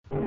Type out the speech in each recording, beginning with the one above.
Hello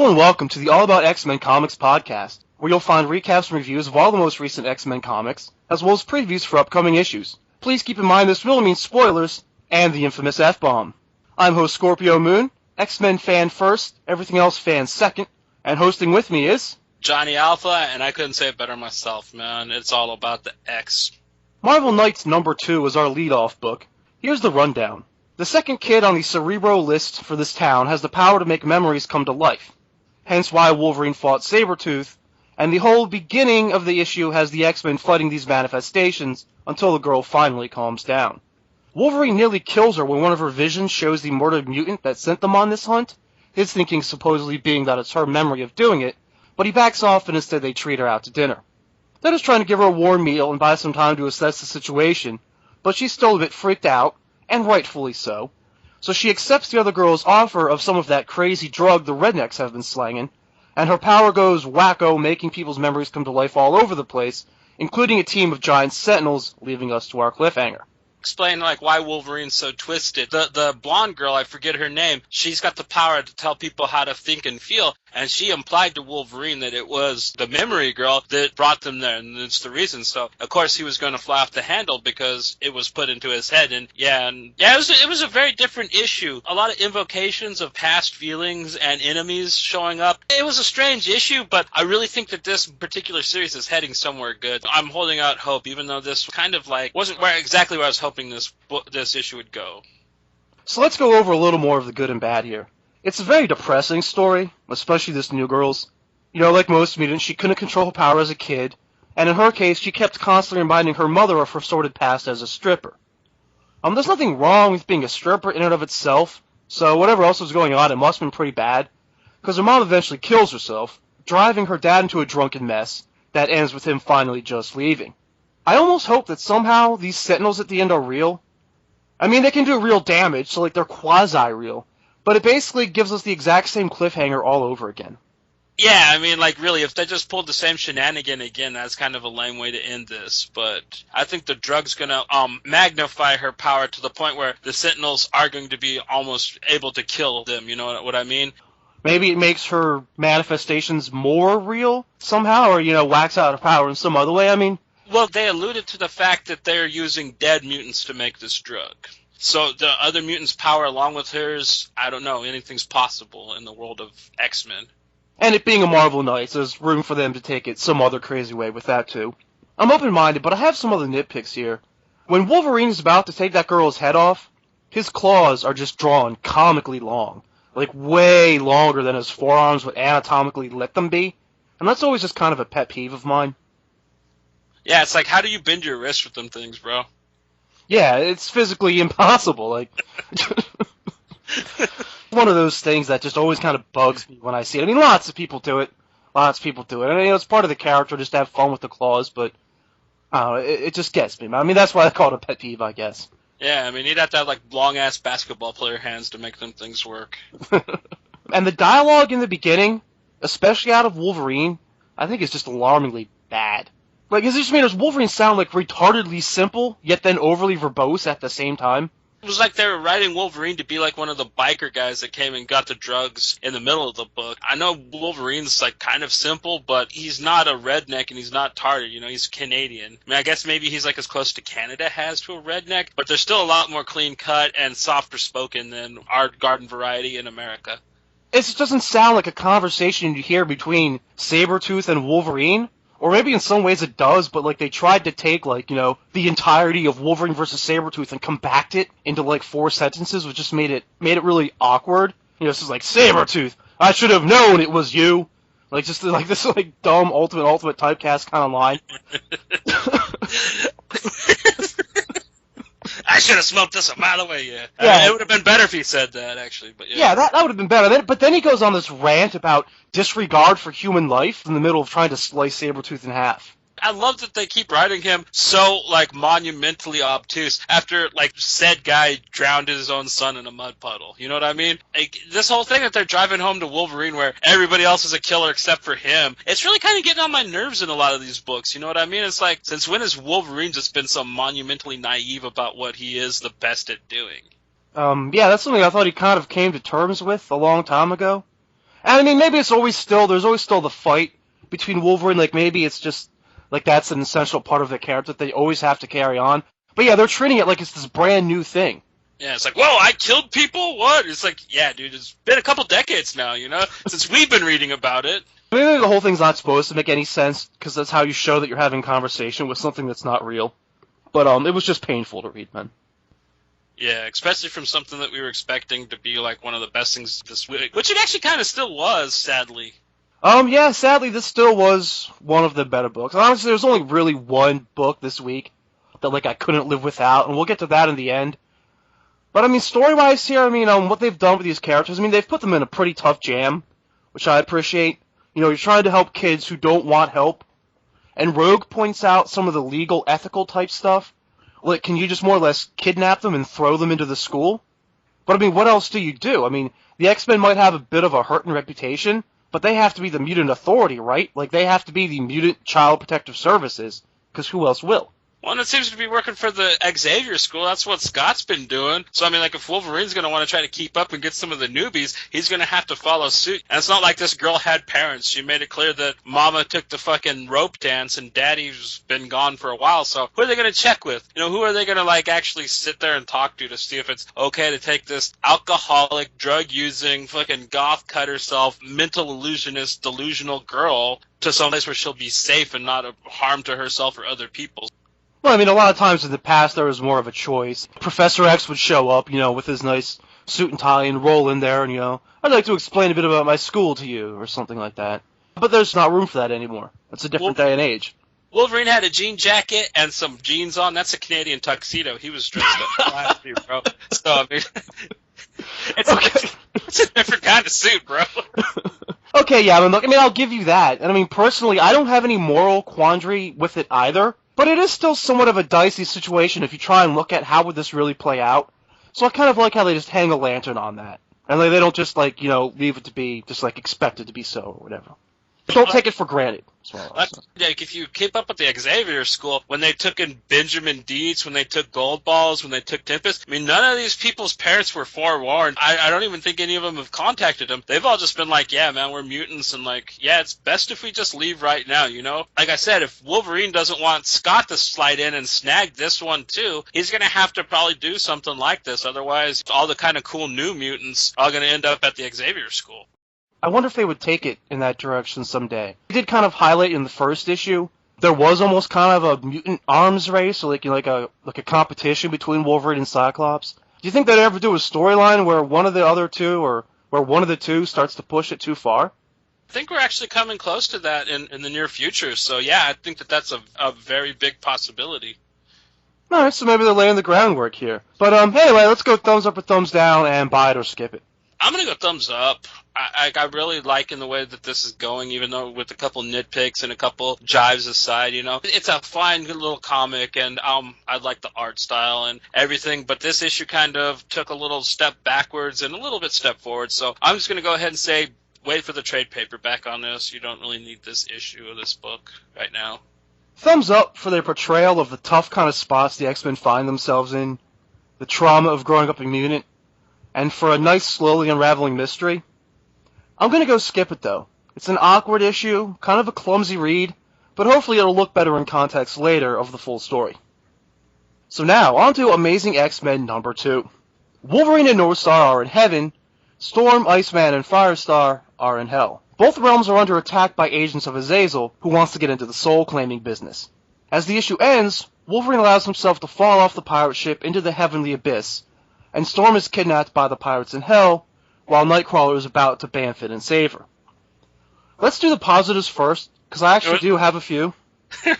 and welcome to the All About X-Men Comics podcast, where you'll find recaps and reviews of all the most recent X-Men comics, as well as previews for upcoming issues. Please keep in mind this will mean spoilers and the infamous F-bomb. I'm host Scorpio Moon, X-Men fan first, everything else fan second, and hosting with me is... Johnny Alpha, and I couldn't say it better myself, man. It's all about the X. Marvel Knights #2 is our lead-off book. Here's the rundown. The second kid on the Cerebro list for this town has the power to make memories come to life. Hence why Wolverine fought Sabretooth, and the whole beginning of the issue has the X-Men fighting these manifestations until the girl finally calms down. Wolverine nearly kills her when one of her visions shows the murdered mutant that sent them on this hunt, his thinking supposedly being that it's her memory of doing it, but he backs off and instead they treat her out to dinner. They're just trying to give her a warm meal and buy some time to assess the situation, but she's still a bit freaked out, and rightfully so. So she accepts the other girl's offer of some of that crazy drug the rednecks have been slanging, and her power goes wacko, making people's memories come to life all over the place, including a team of giant sentinels, leaving us to our cliffhanger. Explain, why Wolverine's so twisted. The blonde girl, I forget her name, she's got the power to tell people how to think and feel, and she implied to Wolverine that it was the memory girl that brought them there, and it's the reason. So, of course, he was going to fly off the handle because it was put into his head, it was a very different issue. A lot of invocations of past feelings and enemies showing up. It was a strange issue, but I really think that this particular series is heading somewhere good. I'm holding out hope, even though this kind of wasn't exactly where I was hoping this issue would go. So let's go over a little more of the good and bad here. It's a very depressing story, especially this new girl's. Like most mutants, she couldn't control her power as a kid, and in her case, she kept constantly reminding her mother of her sordid past as a stripper. There's nothing wrong with being a stripper in and of itself, so whatever else was going on, it must have been pretty bad, because her mom eventually kills herself, driving her dad into a drunken mess that ends with him finally just leaving. I almost hope that somehow these sentinels at the end are real. They can do real damage, so they're quasi-real, but it basically gives us the exact same cliffhanger all over again. Yeah, really, if they just pulled the same shenanigan again, that's kind of a lame way to end this. But I think the drug's gonna magnify her power to the point where the Sentinels are going to be almost able to kill them, you know what I mean? Maybe it makes her manifestations more real somehow, or, whacks out her power in some other way, Well, they alluded to the fact that they're using dead mutants to make this drug. So the other mutant's power along with hers, I don't know, anything's possible in the world of X-Men. And it being a Marvel Knights, there's room for them to take it some other crazy way with that too. I'm open-minded, but I have some other nitpicks here. When Wolverine is about to take that girl's head off, his claws are just drawn comically long. Way longer than his forearms would anatomically let them be. And that's always just kind of a pet peeve of mine. Yeah, it's how do you bend your wrist with them things, bro? Yeah, it's physically impossible. One of those things that just always kind of bugs me when I see it. Lots of people do it. It's part of the character just to have fun with the claws, but I don't know, it just gets me. That's why I call it a pet peeve, I guess. Yeah, you'd have to have, long-ass basketball player hands to make them things work. And the dialogue in the beginning, especially out of Wolverine, I think is just alarmingly bad. Is it just does Wolverine sound retardedly simple, yet then overly verbose at the same time? It was like they were writing Wolverine to be like one of the biker guys that came and got the drugs in the middle of the book. I know Wolverine's kind of simple, but he's not a redneck and he's not Tartar, he's Canadian. I guess maybe he's as close to Canada has to a redneck, but they're still a lot more clean cut and softer spoken than our garden variety in America. It just doesn't sound like a conversation you hear between Sabretooth and Wolverine. Or maybe in some ways it does, but they tried to take the entirety of Wolverine versus Sabretooth and compact it into 4 sentences, which just made it really awkward. It's just Sabretooth, I should have known it was you. This dumb ultimate typecast kind of line. I should have smoked this a mile away, yeah. It would have been better if he said that, actually. But yeah, that would have been better. But then he goes on this rant about disregard for human life in the middle of trying to slice Sabretooth in half. I love that they keep writing him so, like, monumentally obtuse after, like, said guy drowned his own son in a mud puddle. You know what I mean? Like, this whole thing that they're driving home to Wolverine where everybody else is a killer except for him, it's really kind of getting on my nerves in a lot of these books. You know what I mean? It's like, since when has Wolverine just been so monumentally naive about what he is the best at doing? Yeah, that's something I thought he kind of came to terms with a long time ago. And I mean, maybe there's always still the fight between Wolverine, like maybe it's just, like that's an essential part of the character that they always have to carry on. But yeah, they're treating it like it's this brand new thing. Yeah, it's like, whoa, I killed people? What? It's like, yeah, dude, it's been a couple decades now, you know, since we've been reading about it. Maybe the whole thing's not supposed to make any sense, because that's how you show that you're having conversation with something that's not real. But it was just painful to read, man. Yeah, especially from something that we were expecting to be like one of the best things this week, which it actually kind of still was, sadly. Yeah, sadly, this still was one of the better books. Honestly, there's only really one book this week that, like, I couldn't live without, and we'll get to that in the end. But, I mean, story-wise here, I mean, what they've done with these characters, I mean, they've put them in a pretty tough jam, which I appreciate. You know, you're trying to help kids who don't want help, and Rogue points out some of the legal, ethical type stuff. Like, can you just more or less kidnap them and throw them into the school? But, I mean, what else do you do? I mean, the X-Men might have a bit of a hurting reputation, but they have to be the mutant authority, right? Like, they have to be the mutant child protective services, because who else will? Well, and it seems to be working for the Xavier School. That's what Scott's been doing. So, I mean, like, if Wolverine's going to want to try to keep up and get some of the newbies, he's going to have to follow suit. And it's not like this girl had parents. She made it clear that Mama took the fucking rope dance and Daddy's been gone for a while. So, who are they going to check with? You know, who are they going to, like, actually sit there and talk to see if it's okay to take this alcoholic, drug-using, fucking goth cut herself, mental illusionist, delusional girl to some place where she'll be safe and not a harm to herself or other people? Well, I mean, a lot of times in the past there was more of a choice. Professor X would show up, you know, with his nice suit and tie and roll in there and, you know, I'd like to explain a bit about my school to you, or something like that. But there's not room for that anymore. It's a different day and age. Wolverine had a jean jacket and some jeans on. That's a Canadian tuxedo. He was dressed up classy, bro. So, I mean, it's a different kind of suit, bro. Okay, yeah, I mean, I'll give you that. And I mean, personally, I don't have any moral quandary with it either. But it is still somewhat of a dicey situation if you try and look at how would this really play out. So I kind of like how they just hang a lantern on that. And they don't just, like, you know, leave it to be just, like, expected to be so or whatever. Don't take it for granted. Like, if you keep up with the Xavier School, when they took in Benjamin Dietz, when they took Gold Balls, when they took Tempest, I mean, none of these people's parents were forewarned. I don't even think any of them have contacted them. They've all just been like, yeah, man, we're mutants, and like, yeah, it's best if we just leave right now, you know? Like I said, if Wolverine doesn't want Scott to slide in and snag this one too, he's gonna have to probably do something like this. Otherwise, all the kind of cool new mutants are gonna end up at the Xavier School. I wonder if they would take it in that direction someday. They did kind of highlight in the first issue, there was almost kind of a mutant arms race, or like a competition between Wolverine and Cyclops. Do you think they'd ever do a storyline where one of the other two, or where one of the two starts to push it too far? I think we're actually coming close to that in the near future, so yeah, I think that's a very big possibility. Alright, so maybe they're laying the groundwork here. But anyway, let's go thumbs up or thumbs down and buy it or skip it. I'm going to go thumbs up. I really like in the way that this is going, even though with a couple nitpicks and a couple jives aside, you know. It's a fine little comic, and I like the art style and everything, but this issue kind of took a little step backwards and a little bit step forward, so I'm just going to go ahead and say wait for the trade paperback on this. You don't really need this issue of this book right now. Thumbs up for their portrayal of the tough kind of spots the X-Men find themselves in, the trauma of growing up a mutant, and for a nice, slowly unraveling mystery. I'm going to go skip it, though. It's an awkward issue, kind of a clumsy read, but hopefully it'll look better in context later of the full story. So now, on to Amazing X-Men number 2. Wolverine and Northstar are in heaven, Storm, Iceman, and Firestar are in hell. Both realms are under attack by agents of Azazel, who wants to get into the soul-claiming business. As the issue ends, Wolverine allows himself to fall off the pirate ship into the heavenly abyss, and Storm is kidnapped by the pirates in hell, while Nightcrawler is about to bamf it and save her. Let's do the positives first, because I actually do have a few.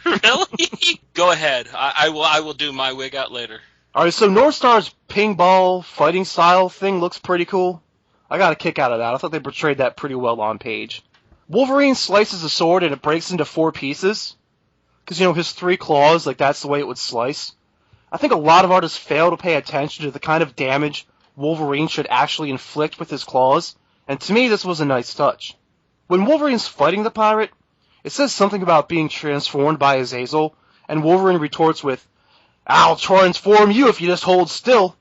Really? Go ahead. I will do my wig out later. Alright, so Northstar's ping-ball fighting style thing looks pretty cool. I got a kick out of that. I thought they portrayed that pretty well on page. Wolverine slices a sword and it breaks into 4 pieces. because, his 3 claws, like, that's the way it would slice. I think a lot of artists fail to pay attention to the kind of damage Wolverine should actually inflict with his claws, and to me this was a nice touch. When Wolverine's fighting the pirate, it says something about being transformed by Azazel, and Wolverine retorts with, "I'll transform you if you just hold still."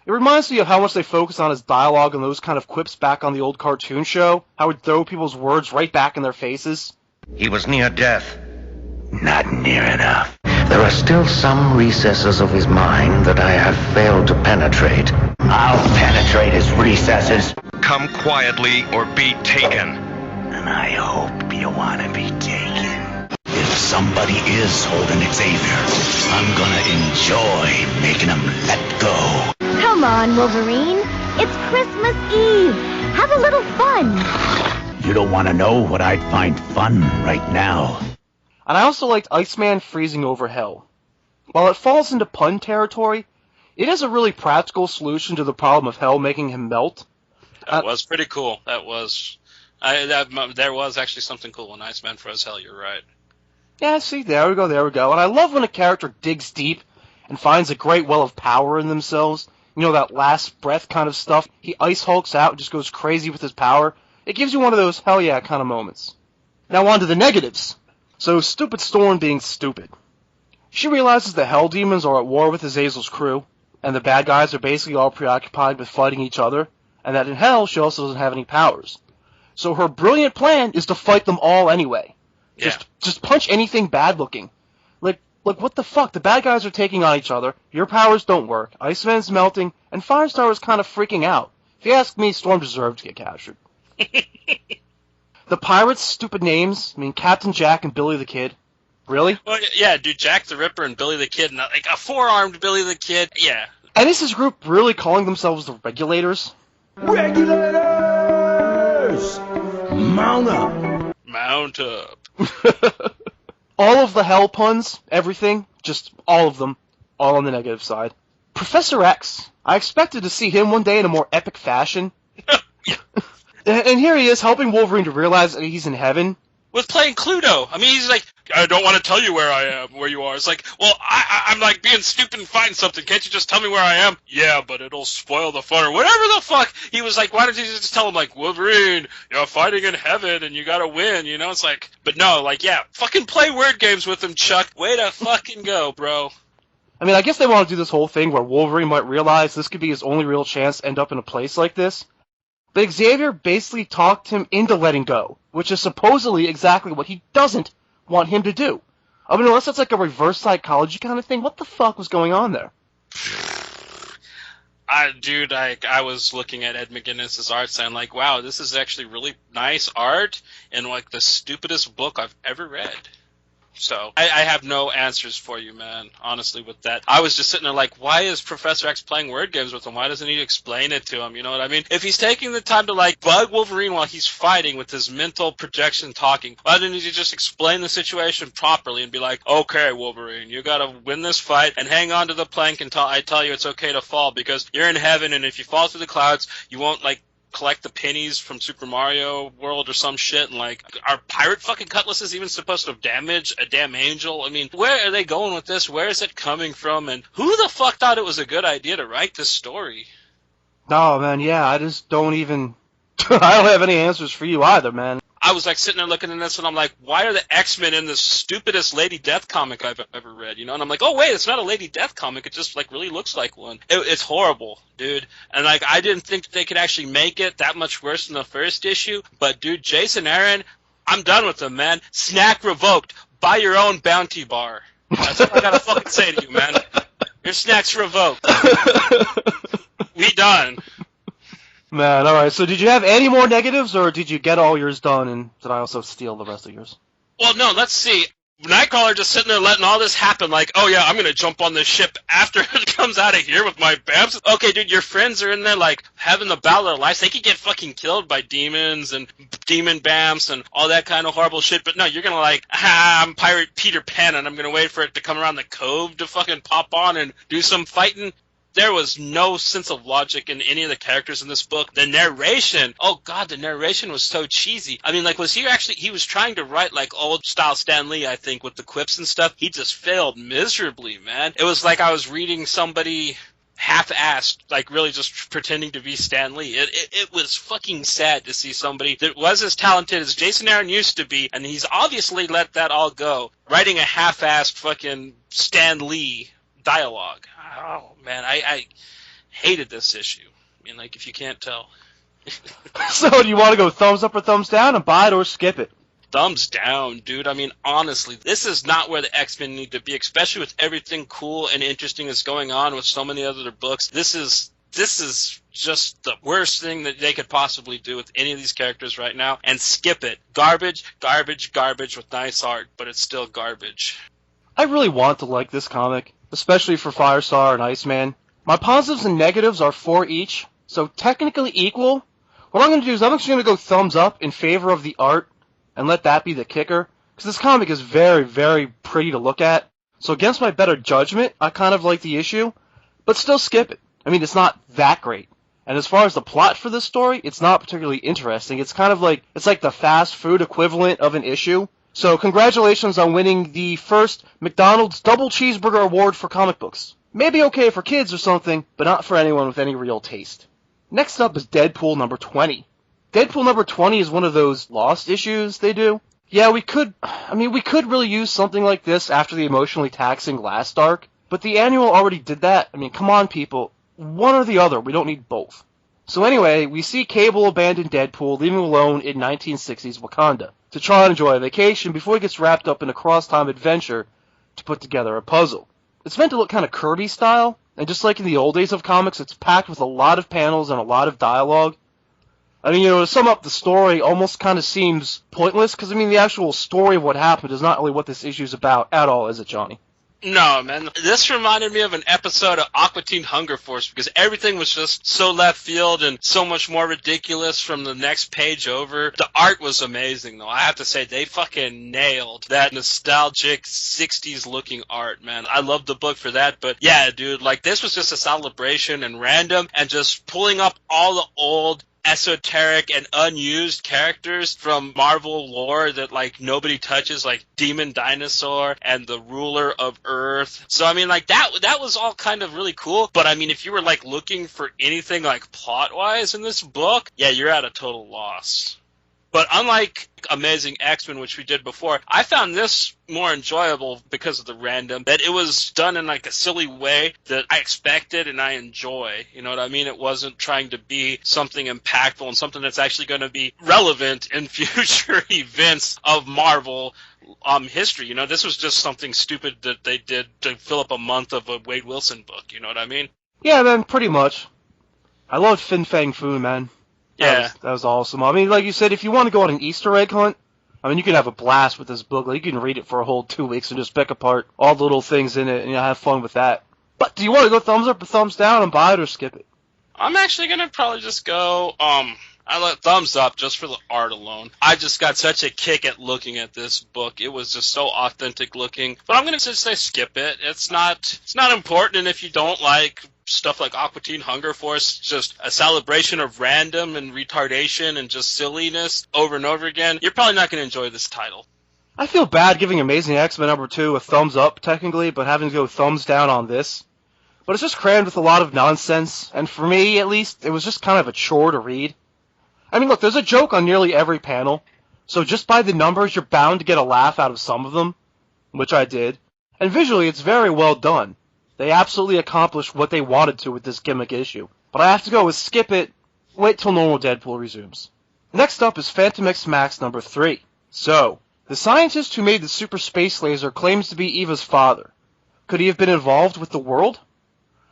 It reminds me of how much they focus on his dialogue and those kind of quips back on the old cartoon show, how he'd throw people's words right back in their faces. He was near death. Not near enough. There are still some recesses of his mind that I have failed to penetrate. I'll penetrate his recesses. Come quietly or be taken. And I hope you want to be taken. If somebody is holding Xavier, I'm gonna enjoy making him let go. Come on, Wolverine. It's Christmas Eve. Have a little fun. You don't want to know what I'd find fun right now. And I also liked Iceman freezing over Hell. While it falls into pun territory, it is a really practical solution to the problem of Hell making him melt. That was pretty cool. There was actually something cool when Iceman froze Hell, you're right. Yeah, see, there we go. And I love when a character digs deep and finds a great well of power in themselves. That last breath kind of stuff. He ice hulks out and just goes crazy with his power. It gives you one of those hell yeah kind of moments. Now on to the negatives. So, Stupid Storm being stupid. She realizes the Hell Demons are at war with Azazel's crew, and the bad guys are basically all preoccupied with fighting each other, and that in Hell she also doesn't have any powers. So her brilliant plan is to fight them all anyway. Yeah. Just punch anything bad looking. Like, what the fuck? The bad guys are taking on each other, your powers don't work, Iceman's melting, and Firestar is kind of freaking out. If you ask me, Storm deserved to get captured. The pirates' stupid names, Captain Jack and Billy the Kid. Really? Well, yeah, dude, Jack the Ripper and Billy the Kid, and like a 4-armed Billy the Kid, yeah. And is this group really calling themselves the Regulators? Regulators! Mount up! Mount up. All of the Hell puns, everything, just all of them, all on the negative side. Professor X, I expected to see him one day in a more epic fashion. And here he is, helping Wolverine to realize that he's in heaven. With playing Cluedo. I mean, he's like, I don't want to tell you where I am, where you are. It's like, well, I'm like being stupid and fighting something. Can't you just tell me where I am? Yeah, but it'll spoil the fun or whatever the fuck. He was like, why don't you just tell him, like, Wolverine, you're fighting in heaven and you gotta win, It's like, but no, like, yeah, fucking play word games with him, Chuck. Way to fucking go, bro. I mean, I guess they want to do this whole thing where Wolverine might realize this could be his only real chance to end up in a place like this. But Xavier basically talked him into letting go, which is supposedly exactly what he doesn't want him to do. I mean, unless it's like a reverse psychology kind of thing, what the fuck was going on there? I was looking at Ed McGuinness's art saying, like, wow, this is actually really nice art and, like, the stupidest book I've ever read. So, I have no answers for you, man, honestly, with that. I was just sitting there like, why is Professor X playing word games with him? Why doesn't he explain it to him? You know what I mean? If he's taking the time to, like, bug Wolverine while he's fighting with his mental projection talking, why didn't he just explain the situation properly and be like, okay, Wolverine, you gotta win this fight and hang on to the plank until I tell you it's okay to fall because you're in heaven and if you fall through the clouds, you won't, like, collect the pennies from Super Mario World or some shit, and like, are pirate fucking cutlasses even supposed to damage a damn angel? I mean, where are they going with this? Where is it coming from? And who the fuck thought it was a good idea to write this story? Oh man, yeah, I just don't even... I don't have any answers for you either, man. I was like sitting there looking at this and I'm like, why are the X-Men in the stupidest Lady Death comic I've ever read? And I'm like, oh wait, it's not a Lady Death comic, it just like really looks like one. It's horrible, dude. And like, I didn't think they could actually make it that much worse than the first issue, but dude, Jason Aaron, I'm done with him, man. Snack revoked. Buy your own bounty bar. That's what I gotta fucking say to you, man. Your snack's revoked. We done. Man, alright, so did you have any more negatives, or did you get all yours done, and did I also steal the rest of yours? Well, no, let's see. Nightcrawler just sitting there letting all this happen, like, oh yeah, I'm gonna jump on this ship after it comes out of here with my BAMs. Okay, dude, your friends are in there, like, having the battle of their lives. They could get fucking killed by demons and demon BAMs and all that kind of horrible shit, but no, you're gonna like, I'm Pirate Peter Pan, and I'm gonna wait for it to come around the cove to fucking pop on and do some fighting. There was no sense of logic in any of the characters in this book. The narration, oh god, the narration was so cheesy. I mean, like, he was trying to write like old style Stan Lee, I think, with the quips and stuff. He just failed miserably, man. It was like I was reading somebody half-assed, like really just pretending to be Stan Lee. It was fucking sad to see somebody that was as talented as Jason Aaron used to be, and he's obviously let that all go, writing a half-assed fucking Stan Lee dialogue. Oh, man, I hated this issue. I mean, like, if you can't tell. So, do you want to go thumbs up or thumbs down and buy it or skip it? Thumbs down, dude. I mean, honestly, this is not where the X-Men need to be, especially with everything cool and interesting that's going on with so many other books. This is just the worst thing that they could possibly do with any of these characters right now, and skip it. Garbage, garbage, garbage with nice art, but it's still garbage. I really want to like this comic, especially for Firestar and Iceman. My positives and negatives are 4 each, so technically equal. What I'm going to do is I'm actually going to go thumbs up in favor of the art, and let that be the kicker, because this comic is very, very pretty to look at. So against my better judgment, I kind of like the issue, but still skip it. I mean, it's not that great. And as far as the plot for this story, it's not particularly interesting. It's kind of like, it's like the fast food equivalent of an issue. So congratulations on winning the first McDonald's Double Cheeseburger Award for comic books. Maybe okay for kids or something, but not for anyone with any real taste. Next up is Deadpool number 20. Deadpool number 20 is one of those lost issues they do. Yeah, we could really use something like this after the emotionally taxing last arc, but the annual already did that. I mean, come on, people. One or the other. We don't need both. So anyway, we see Cable abandon Deadpool, leaving him alone in 1960s Wakanda, to try and enjoy a vacation before he gets wrapped up in a cross-time adventure to put together a puzzle. It's meant to look kind of Kirby style, and just like in the old days of comics, it's packed with a lot of panels and a lot of dialogue. I mean, to sum up the story almost kind of seems pointless, because, I mean, the actual story of what happened is not really what this issue's about at all, is it, Johnny? No, man. This reminded me of an episode of Aqua Teen Hunger Force, because everything was just so left field and so much more ridiculous from the next page over. The art was amazing, though. I have to say, they fucking nailed that nostalgic 60s-looking art, man. I loved the book for that, but yeah, dude, like, this was just a celebration and random, and just pulling up all the old esoteric and unused characters from Marvel lore that, like, nobody touches, like Demon Dinosaur and the Ruler of Earth. So, I mean, like, that was all kind of really cool, but, I mean, if you were, like, looking for anything, like, plot-wise in this book, yeah, you're at a total loss. But unlike Amazing X-Men, which we did before, I found this more enjoyable because of the random, that it was done in like a silly way that I expected and I enjoy. You know what I mean? It wasn't trying to be something impactful and something that's actually going to be relevant in future events of Marvel history. You know, this was just something stupid that they did to fill up a month of a Wade Wilson book. You know what I mean? Yeah, man, pretty much. I loved Fin Fang Foom, man. Yeah. That was awesome. I mean, like you said, if you want to go on an Easter egg hunt, I mean, you can have a blast with this book. Like, you can read it for a whole 2 weeks and just pick apart all the little things in it and have fun with that. But do you want to go thumbs up or thumbs down and buy it or skip it? I'm actually going to probably just go, I let thumbs up just for the art alone. I just got such a kick at looking at this book. It was just so authentic looking. But I'm going to just say skip it. It's not important, and if you don't like stuff like Aqua Teen Hunger Force, just a celebration of random and retardation and just silliness over and over again, you're probably not going to enjoy this title. I feel bad giving Amazing X-Men number 2 a thumbs up, technically, but having to go thumbs down on this. But it's just crammed with a lot of nonsense, and for me, at least, it was just kind of a chore to read. I mean, look, there's a joke on nearly every panel, so just by the numbers, you're bound to get a laugh out of some of them, which I did. And visually, it's very well done. They absolutely accomplished what they wanted to with this gimmick issue. But I have to go with skip it, wait till normal Deadpool resumes. Next up is Phantom X Max number 3. So, the scientist who made the super space laser claims to be Eva's father. Could he have been involved with the world?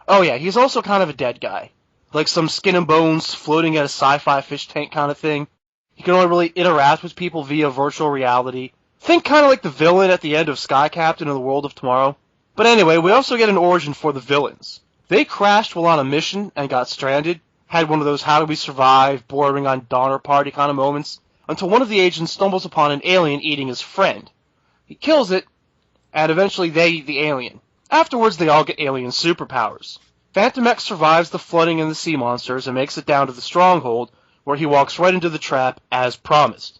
Oh yeah, he's also kind of a dead guy. Like some skin and bones floating at a sci-fi fish tank kind of thing. He can only really interact with people via virtual reality. Think kind of like the villain at the end of Sky Captain in the World of Tomorrow. But anyway, we also get an origin for the villains. They crashed while on a mission and got stranded, had one of those how do we survive, bordering on Donner Party kind of moments, until one of the agents stumbles upon an alien eating his friend. He kills it, and eventually they eat the alien. Afterwards, they all get alien superpowers. Phantom X survives the flooding and the sea monsters and makes it down to the stronghold, where he walks right into the trap as promised.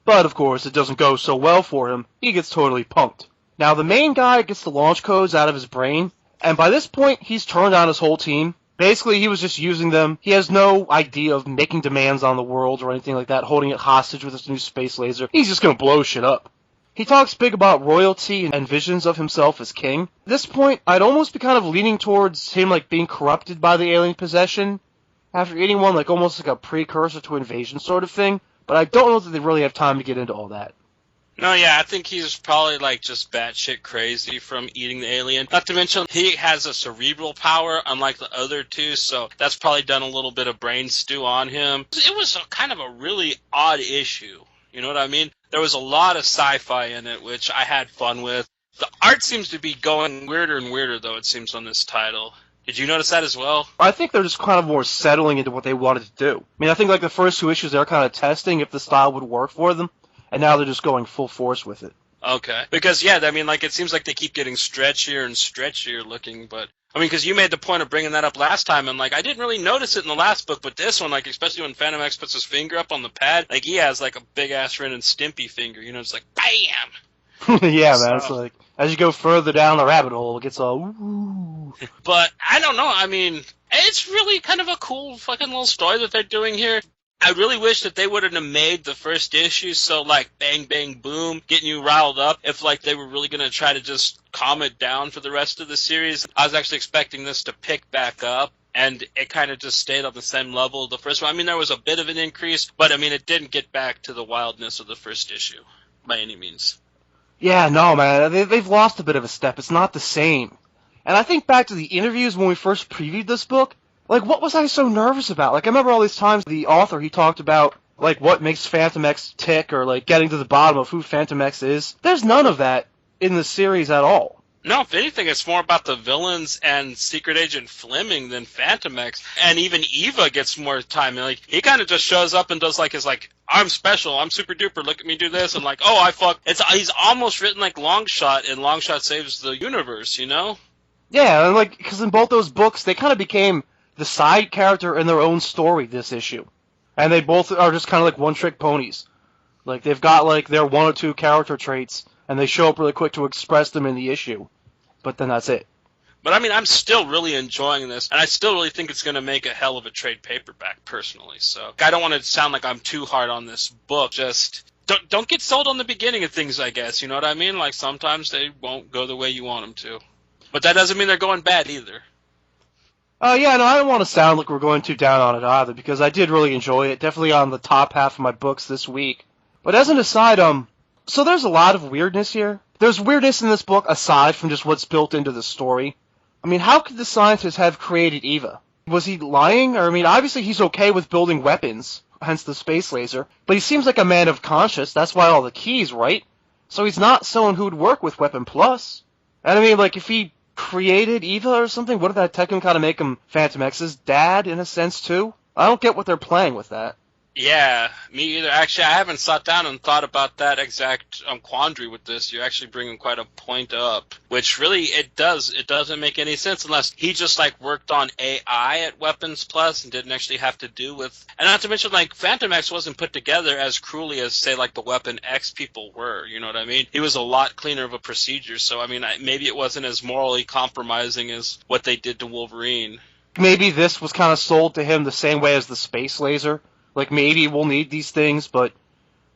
But, of course, it doesn't go so well for him. He gets totally punked. Now, the main guy gets the launch codes out of his brain, and by this point, he's turned on his whole team. Basically, he was just using them. He has no idea of making demands on the world or anything like that, holding it hostage with his new space laser. He's just gonna blow shit up. He talks big about royalty and visions of himself as king. At this point, I'd almost be kind of leaning towards him, like, being corrupted by the alien possession after eating one, like, almost like a precursor to invasion sort of thing. But I don't know that they really have time to get into all that. No, yeah, I think he's probably, like, just batshit crazy from eating the alien. Not to mention, he has a cerebral power, unlike the other two, so that's probably done a little bit of brain stew on him. It was kind of a really odd issue, you know what I mean? There was a lot of sci-fi in it, which I had fun with. The art seems to be going weirder and weirder, though, it seems, on this title. Did you notice that as well? I think they're just kind of more settling into what they wanted to do. I mean, I think, like, the first two issues, they're kind of testing if the style would work for them. And now they're just going full force with it. Okay. Because, yeah, I mean, like, it seems like they keep getting stretchier and stretchier looking, but... I mean, because you made the point of bringing that up last time, and, like, I didn't really notice it in the last book, but this one, like, especially when Phantom X puts his finger up on the pad, like, he has, like, a big-ass Ren and Stimpy finger, you know, it's like, BAM! Yeah, man, it's like, as you go further down the rabbit hole, it gets all, ooh. But, I don't know, I mean, it's really kind of a cool fucking little story that they're doing here. I really wish that they wouldn't have made the first issue so, like, bang, bang, boom, getting you riled up, if, like, they were really going to try to just calm it down for the rest of the series. I was actually expecting this to pick back up, and it kind of just stayed on the same level the first one. I mean, there was a bit of an increase, but, I mean, it didn't get back to the wildness of the first issue, by any means. Yeah, no, man, they've lost a bit of a step. It's not the same. And I think back to the interviews when we first previewed this book. Like, what was I so nervous about? Like, I remember all these times the author, he talked about, like, what makes Phantom X tick, or, like, getting to the bottom of who Phantom X is. There's none of that in the series at all. No, if anything, it's more about the villains and Secret Agent Fleming than Phantom X. And even Eva gets more time. Like, he kind of just shows up and does, like, his, like, I'm special, I'm super duper, look at me do this, and, like, oh, I fuck. He's almost written like Longshot, and Longshot saves the universe, you know? Yeah, and, like, because in both those books, they kind of became the side character in their own story this issue. And they both are just kind of like one-trick ponies. Like, they've got, like, their one or two character traits, and they show up really quick to express them in the issue. But then that's it. But, I mean, I'm still really enjoying this, and I still really think it's going to make a hell of a trade paperback, personally. So, I don't want to sound like I'm too hard on this book. Just, don't get sold on the beginning of things, I guess. You know what I mean? Like, sometimes they won't go the way you want them to. But that doesn't mean they're going bad, either. Yeah, no, I don't want to sound like we're going too down on it either, because I did really enjoy it. Definitely on the top half of my books this week. But as an aside, so there's a lot of weirdness here. There's weirdness in this book aside from just what's built into the story. I mean, how could the scientist have created Eva? Was he lying? Or, I mean, obviously he's okay with building weapons, hence the space laser. But he seems like a man of conscience, that's why all the keys, right? So he's not someone who'd work with Weapon Plus. And I mean, like, if he created Eva or something, wouldn't that technically kind of make him Phantom X's dad, in a sense, too? I don't get what they're playing with that. Yeah, me either. Actually, I haven't sat down and thought about that exact quandary with this. You're actually bringing quite a point up, which really, it doesn't make any sense unless he just, like, worked on AI at Weapons Plus and didn't actually have to do with... And not to mention, like, Phantom X wasn't put together as cruelly as, say, like, the Weapon X people were, you know what I mean? He was a lot cleaner of a procedure, so, I mean, maybe it wasn't as morally compromising as what they did to Wolverine. Maybe this was kind of sold to him the same way as the space laser. Like, maybe we'll need these things, but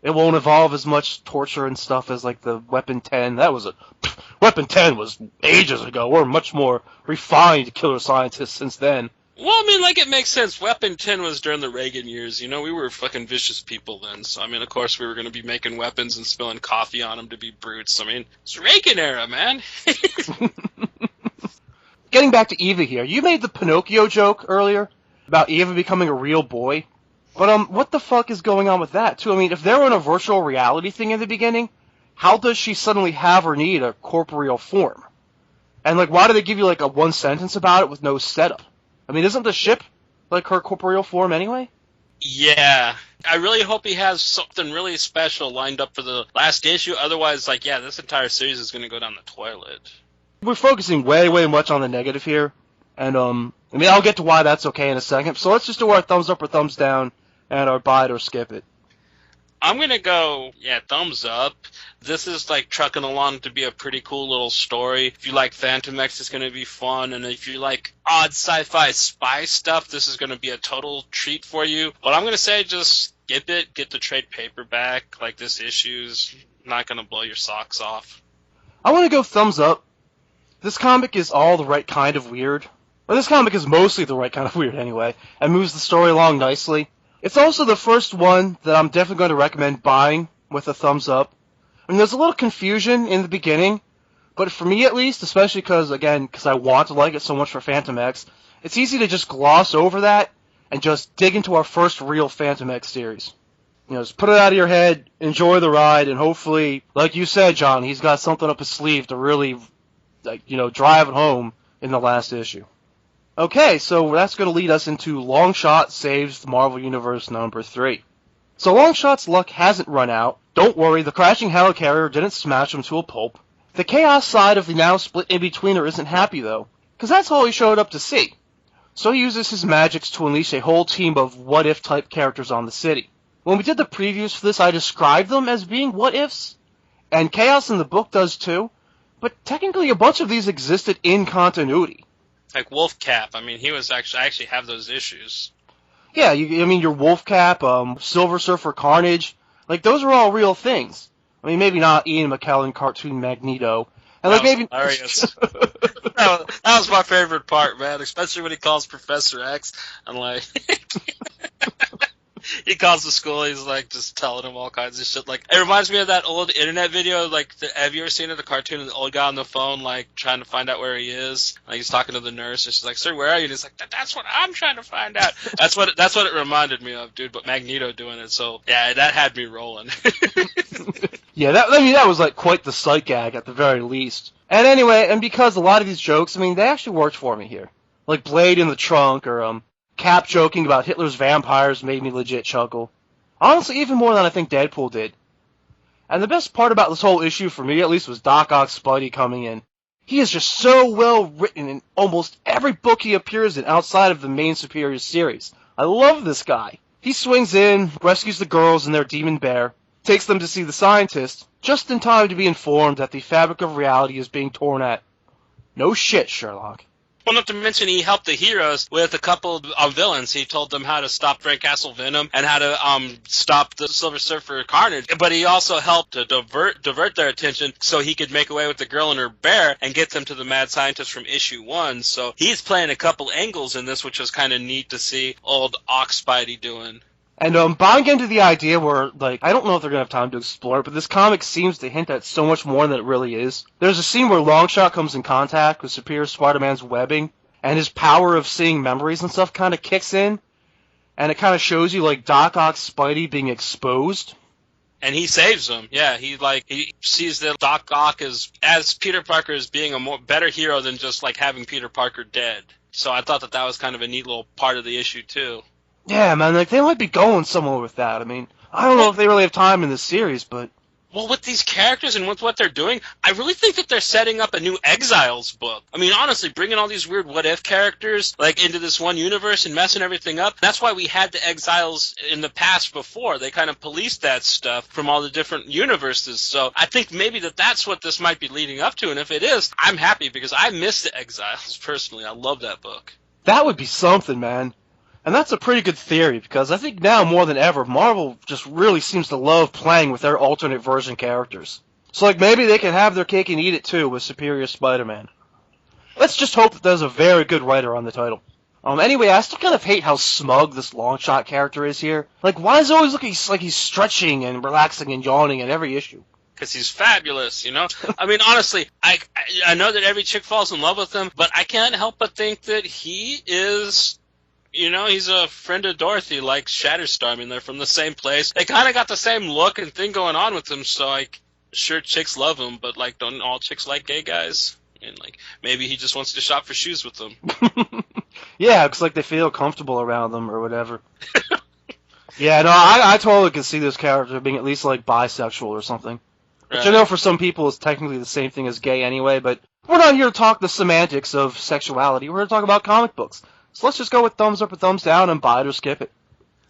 it won't involve as much torture and stuff as, like, the Weapon 10. Weapon 10 was ages ago. We're much more refined killer scientists since then. Well, I mean, like, it makes sense. Weapon 10 was during the Reagan years. You know, we were fucking vicious people then. So, I mean, of course, we were going to be making weapons and spilling coffee on them to be brutes. I mean, it's Reagan era, man. Getting back to Eva here, you made the Pinocchio joke earlier about Eva becoming a real boy. But, what the fuck is going on with that, too? I mean, if they were in a virtual reality thing in the beginning, how does she suddenly have or need a corporeal form? And, like, why do they give you, like, a one sentence about it with no setup? I mean, isn't the ship, like, her corporeal form anyway? Yeah. I really hope he has something really special lined up for the last issue. Otherwise, like, yeah, this entire series is going to go down the toilet. We're focusing way, way much on the negative here. And, I mean, I'll get to why that's okay in a second. So let's just do our thumbs up or thumbs down, and our buy it or skip it. I'm going to go, thumbs up. This is like trucking along to be a pretty cool little story. If you like Phantom X, it's going to be fun. And if you like odd sci-fi spy stuff, this is going to be a total treat for you. But I'm going to say just skip it, get the trade paperback. Like, this issue's not going to blow your socks off. I want to go thumbs up. This comic is all the right kind of weird. Or this comic is mostly the right kind of weird anyway, and moves the story along nicely. It's also the first one that I'm definitely going to recommend buying with a thumbs up. I mean, there's a little confusion in the beginning, but for me at least, especially because I want to like it so much for Phantom X, it's easy to just gloss over that and just dig into our first real Phantom X series. You know, just put it out of your head, enjoy the ride, and hopefully, like you said, John, he's got something up his sleeve to really, drive it home in the last issue. Okay, so that's going to lead us into Longshot Saves the Marvel Universe number 3. So Longshot's luck hasn't run out. Don't worry, the crashing helicarrier didn't smash him to a pulp. The Chaos side of the now split in-betweener isn't happy, though, because that's all he showed up to see. So he uses his magics to unleash a whole team of what-if type characters on the city. When we did the previews for this, I described them as being what-ifs, and Chaos in the book does too, but technically a bunch of these existed in continuity. Like Wolf Cap, I mean, I actually have those issues. Yeah, your Wolf Cap, Silver Surfer Carnage, like, those are all real things. I mean, maybe not Ian McKellen cartoon Magneto. And Hilarious. That was my favorite part, man, especially when he calls Professor X, and like... He calls the school, he's like just telling him all kinds of shit. Like, it reminds me of that old internet video, like, have you ever seen it, the cartoon of the old guy on the phone, like, trying to find out where he is? Like, he's talking to the nurse, and she's like, sir, where are you? And he's like, that's what I'm trying to find out. That's what it reminded me of, dude, but Magneto doing it, so, yeah, that had me rolling. Yeah, that was, like, quite the sight gag at the very least. And anyway, and because a lot of these jokes, I mean, they actually worked for me here. Like Blade in the trunk, or, Cap joking about Hitler's vampires made me legit chuckle. Honestly, even more than I think Deadpool did. And the best part about this whole issue, for me at least, was Doc Ock's Spidey coming in. He is just so well written in almost every book he appears in outside of the main Superior series. I love this guy. He swings in, rescues the girls and their demon bear, takes them to see the scientist, just in time to be informed that the fabric of reality is being torn at. No shit, Sherlock. Well, not to mention, he helped the heroes with a couple of villains. He told them how to stop Frank Castle Venom and how to stop the Silver Surfer Carnage. But he also helped to divert their attention so he could make away with the girl and her bear and get them to the mad scientist from issue 1. So he's playing a couple angles in this, which was kind of neat to see old Ox Spidey doing. And buying into the idea where, like, I don't know if they're going to have time to explore it, but this comic seems to hint at so much more than it really is. There's a scene where Longshot comes in contact with Superior Spider-Man's webbing, and his power of seeing memories and stuff kind of kicks in, and it kind of shows you, like, Doc Ock's Spidey being exposed. And he saves him. Yeah, he sees that Doc Ock as Peter Parker as being a better hero than just, like, having Peter Parker dead. So I thought that was kind of a neat little part of the issue, too. Yeah, man, like, they might be going somewhere with that. I mean, I don't know if they really have time in this series, but... Well, with these characters and with what they're doing, I really think that they're setting up a new Exiles book. I mean, honestly, bringing all these weird what-if characters, like, into this one universe and messing everything up, that's why we had the Exiles in the past before. They kind of policed that stuff from all the different universes. So I think maybe that's what this might be leading up to, and if it is, I'm happy because I miss the Exiles, personally. I love that book. That would be something, man. And that's a pretty good theory, because I think now more than ever, Marvel just really seems to love playing with their alternate version characters. So, like, maybe they can have their cake and eat it, too, with Superior Spider-Man. Let's just hope that there's a very good writer on the title. Anyway, I still kind of hate how smug this Longshot character is here. Like, why does it always look like he's stretching and relaxing and yawning in every issue? Because he's fabulous, you know? I mean, honestly, I know that every chick falls in love with him, but I can't help but think that he is... You know, he's a friend of Dorothy, like Shatterstar. I mean, they're from the same place. They kind of got the same look and thing going on with him, so, like, sure, chicks love him, but, like, don't all chicks like gay guys? And, like, maybe he just wants to shop for shoes with them. Yeah, it's like they feel comfortable around them or whatever. Yeah, no, I totally could see this character being at least, like, bisexual or something. Which I know for some people is technically the same thing as gay anyway, but we're not here to talk the semantics of sexuality. We're here to talk about comic books. So let's just go with thumbs up or thumbs down and buy it or skip it.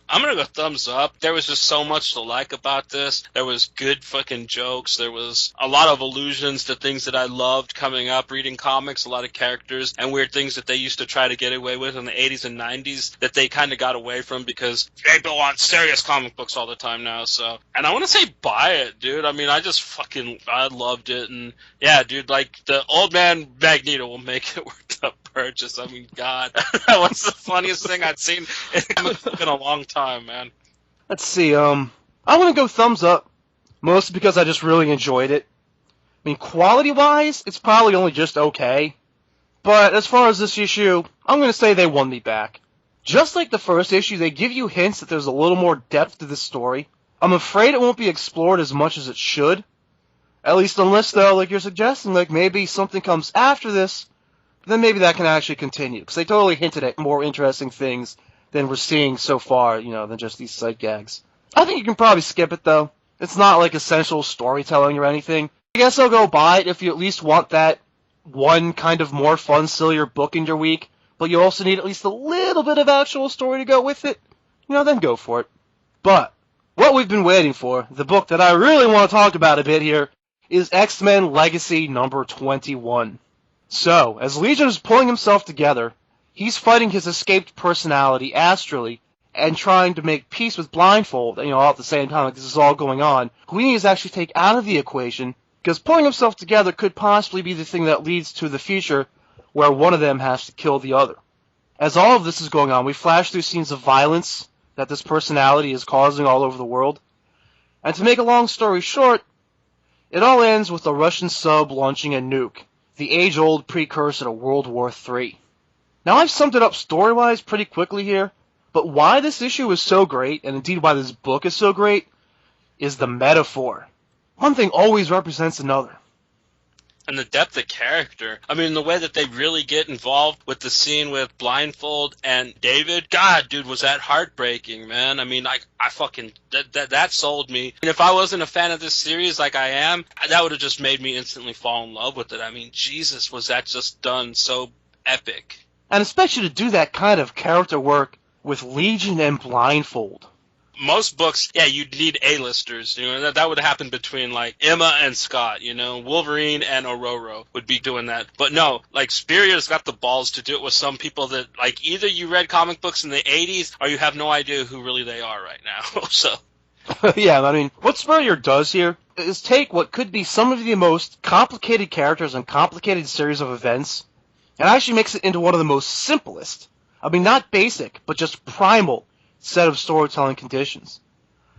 I'm gonna go thumbs up. There was just so much to like about this. There was good fucking jokes. There was a lot of allusions to things that I loved coming up, reading comics, a lot of characters, and weird things that they used to try to get away with in the 80s and 90s that they kind of got away from because people want serious comic books all the time now, so. And I want to say buy it, dude. I mean, I loved it, and yeah, dude, like, the old man Magneto will make it worth the purchase. I mean, God, that was the funniest thing I'd seen in a long time, man. Let's see, I want to go thumbs up, mostly because I just really enjoyed it. I mean, quality-wise, it's probably only just okay, but as far as this issue, I'm going to say they won me back. Just like the first issue, they give you hints that there's a little more depth to this story. I'm afraid it won't be explored as much as it should, at least unless, though, like you're suggesting, like maybe something comes after this, then maybe that can actually continue, because they totally hinted at more interesting things than we're seeing so far, than just these sight gags. I think you can probably skip it, though. It's not like essential storytelling or anything. I guess I'll go buy it if you at least want that one kind of more fun, sillier book in your week, but you also need at least a little bit of actual story to go with it, then go for it. But what we've been waiting for, the book that I really want to talk about a bit here, is X-Men Legacy number 21. So, as Legion is pulling himself together, he's fighting his escaped personality astrally and trying to make peace with Blindfold, all at the same time like this is all going on, who he needs to actually take out of the equation, because pulling himself together could possibly be the thing that leads to the future where one of them has to kill the other. As all of this is going on, we flash through scenes of violence that this personality is causing all over the world. And to make a long story short, it all ends with a Russian sub launching a nuke, the age-old precursor to World War III. Now, I've summed it up story-wise pretty quickly here, but why this issue is so great, and indeed why this book is so great, is the metaphor. One thing always represents another. And the depth of character. I mean, the way that they really get involved with the scene with Blindfold and David. God, dude, was that heartbreaking, man. I mean, I fucking, that sold me. And if I wasn't a fan of this series like I am, that would have just made me instantly fall in love with it. I mean, Jesus, was that just done so epic. And especially to do that kind of character work with Legion and Blindfold. Most books, yeah, you'd need A-listers. That would happen between, like, Emma and Scott, Wolverine and Aurora would be doing that. But no, like, Spurrier's got the balls to do it with some people that, like, either you read comic books in the 80s or you have no idea who really they are right now, so. Yeah, I mean, what Spurrier does here is take what could be some of the most complicated characters and complicated series of events and actually makes it into one of the most simplest, I mean, not basic, but just primal set of storytelling conditions.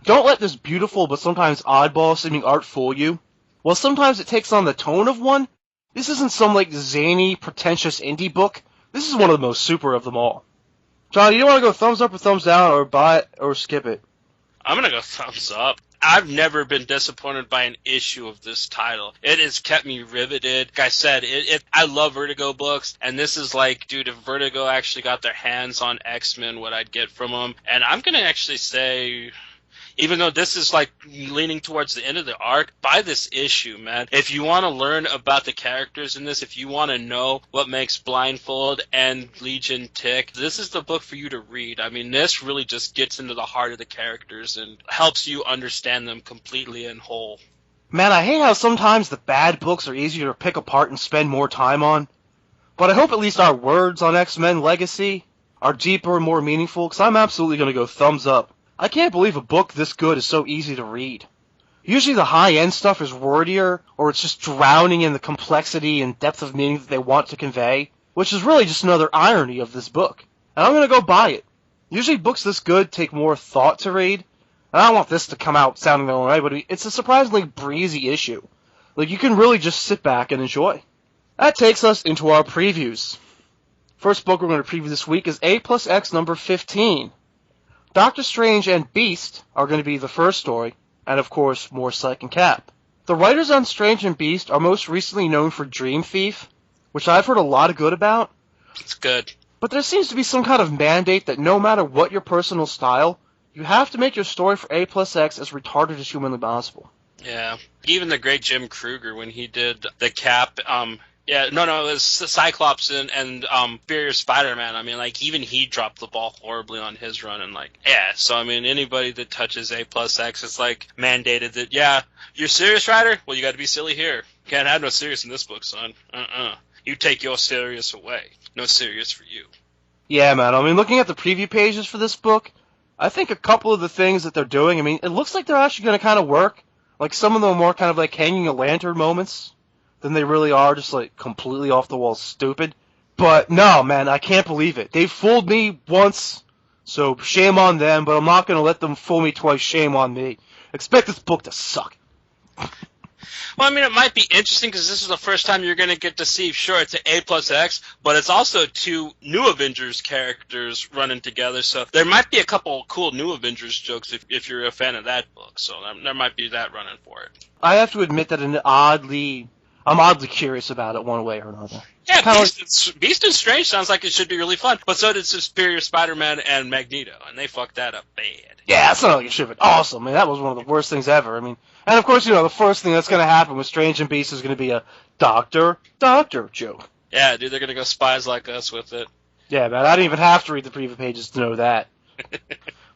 Don't let this beautiful but sometimes oddball-seeming art fool you. While sometimes it takes on the tone of one, this isn't some, like, zany, pretentious indie book. This is one of the most super of them all. John, you want to go thumbs up or thumbs down, or buy it, or skip it? I'm going to go thumbs up. I've never been disappointed by an issue of this title. It has kept me riveted. Like I said, I love Vertigo books, and this is like, dude, if Vertigo actually got their hands on X-Men, what I'd get from them. And I'm going to actually say, even though this is like leaning towards the end of the arc, buy this issue, man. If you want to learn about the characters in this, if you want to know what makes Blindfold and Legion tick, this is the book for you to read. I mean, this really just gets into the heart of the characters and helps you understand them completely and whole. Man, I hate how sometimes the bad books are easier to pick apart and spend more time on. But I hope at least our words on X-Men Legacy are deeper and more meaningful, because I'm absolutely going to go thumbs up. I can't believe a book this good is so easy to read. Usually the high-end stuff is wordier, or it's just drowning in the complexity and depth of meaning that they want to convey, which is really just another irony of this book. And I'm going to go buy it. Usually books this good take more thought to read, and I don't want this to come out sounding the wrong way, but it's a surprisingly breezy issue. Like, you can really just sit back and enjoy. That takes us into our previews. First book we're going to preview this week is A+X number 15. Doctor Strange and Beast are going to be the first story, and of course, more Psych and Cap. The writers on Strange and Beast are most recently known for Dream Thief, which I've heard a lot of good about. It's good. But there seems to be some kind of mandate that no matter what your personal style, you have to make your story for A+X as retarded as humanly possible. Yeah. Even the great Jim Krueger, when he did the Cap, it was Cyclops and Superior Spider-Man. I mean, like, even he dropped the ball horribly on his run, and, like, yeah. So, I mean, anybody that touches A+X, it's, like, mandated that, yeah, you're serious, Rider? Well, you gotta be silly here. Can't have no serious in this book, son. You take your serious away. No serious for you. Yeah, man. I mean, looking at the preview pages for this book, I think a couple of the things that they're doing, I mean, it looks like they're actually going to kind of work. Like, some of them are more kind of like hanging a lantern moments than they really are just, like, completely off the wall stupid. But, no, man, I can't believe it. They fooled me once, so shame on them, but I'm not going to let them fool me twice. Shame on me. Expect this book to suck. Well, I mean, it might be interesting because this is the first time you're going to get to see, sure, it's an A+X, but it's also two new Avengers characters running together, so there might be a couple cool new Avengers jokes if you're a fan of that book, so there might be that running for it. I have to admit that I'm oddly curious about it one way or another. Yeah, Beast and Strange sounds like it should be really fun, but so did Superior Spider-Man and Magneto, and they fucked that up bad. Yeah, it sounded like it should have been awesome. I mean, that was one of the worst things ever. I mean, and of course, the first thing that's going to happen with Strange and Beast is going to be a doctor joke. Yeah, dude, they're going to go Spies Like Us with it. Yeah, man, I didn't even have to read the preview pages to know that.